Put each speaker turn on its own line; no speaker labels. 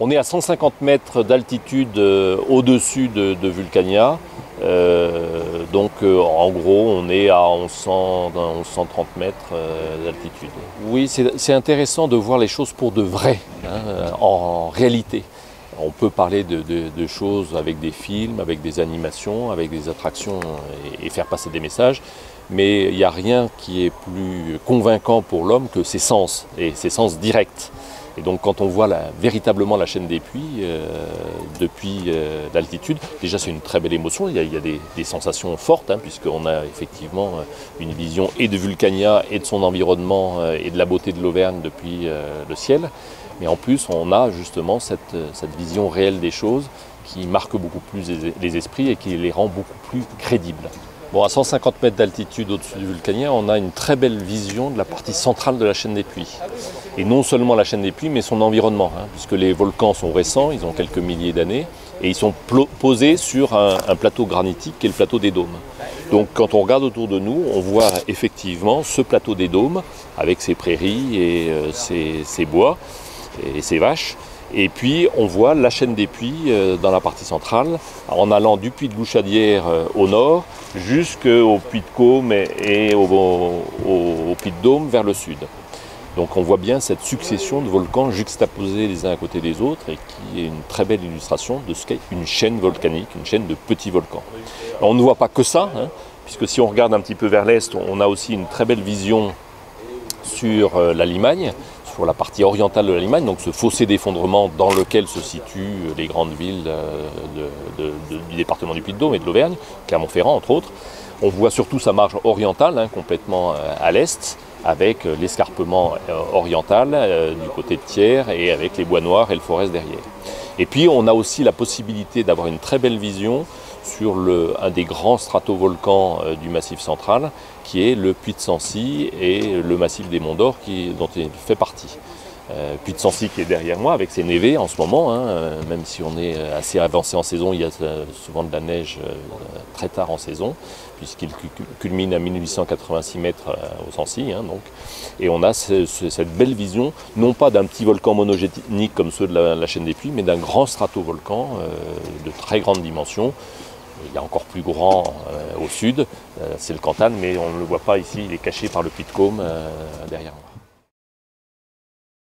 On est à 150 mètres d'altitude au-dessus de Vulcania. En gros, on est à 1130 mètres d'altitude. Oui, c'est intéressant de voir les choses pour de vrai, en réalité. On peut parler de choses avec des films, avec des animations, avec des attractions et faire passer des messages. Mais il n'y a rien qui est plus convaincant pour l'homme que ses sens, et ses sens directs. Et donc quand on voit véritablement la chaîne des Puys depuis l'altitude, déjà c'est une très belle émotion, il y a des sensations fortes, puisqu'on a effectivement une vision et de Vulcania et de son environnement et de la beauté de l'Auvergne depuis le ciel. Mais en plus on a justement cette vision réelle des choses qui marque beaucoup plus les esprits et qui les rend beaucoup plus crédibles. Bon, à 150 mètres d'altitude au-dessus du Vulcania, on a une très belle vision de la partie centrale de la chaîne des Puys. Et non seulement la chaîne des Puys, mais son environnement, puisque les volcans sont récents, ils ont quelques milliers d'années, et ils sont posés sur un plateau granitique qui est le plateau des Dômes. Donc quand on regarde autour de nous, on voit effectivement ce plateau des Dômes, avec ses prairies et ses bois et ses vaches. Et puis on voit la chaîne des Puys dans la partie centrale, en allant du puy de Louchadière au nord, jusqu'au puy de Caume et au puy de Dôme vers le sud. Donc on voit bien cette succession de volcans juxtaposés les uns à côté des autres et qui est une très belle illustration de ce qu'est une chaîne volcanique, une chaîne de petits volcans. Alors, on ne voit pas que ça, puisque si on regarde un petit peu vers l'est, on a aussi une très belle vision sur la Limagne, sur la partie orientale de la Limagne, donc ce fossé d'effondrement dans lequel se situent les grandes villes du département du Puy-de-Dôme et de l'Auvergne, Clermont-Ferrand entre autres. On voit surtout sa marge orientale, complètement à l'est, avec l'escarpement oriental du côté de Thiers et avec les bois noirs et le Forez derrière. Et puis on a aussi la possibilité d'avoir une très belle vision sur un des grands stratovolcans du Massif central, qui est le Puy de Sancy et le massif des Monts d'Or dont il fait partie. Puy de Sancy qui est derrière moi avec ses névés en ce moment, même si on est assez avancé en saison, il y a souvent de la neige très tard en saison, puisqu'il culmine à 1886 mètres au Sancy. Et on a cette belle vision, non pas d'un petit volcan monogénique comme ceux de la chaîne des Puys, mais d'un grand stratovolcan de très grande dimension. Il y a encore plus grand au sud, c'est le Cantal, mais on ne le voit pas ici, il est caché par le puy de Caume derrière moi.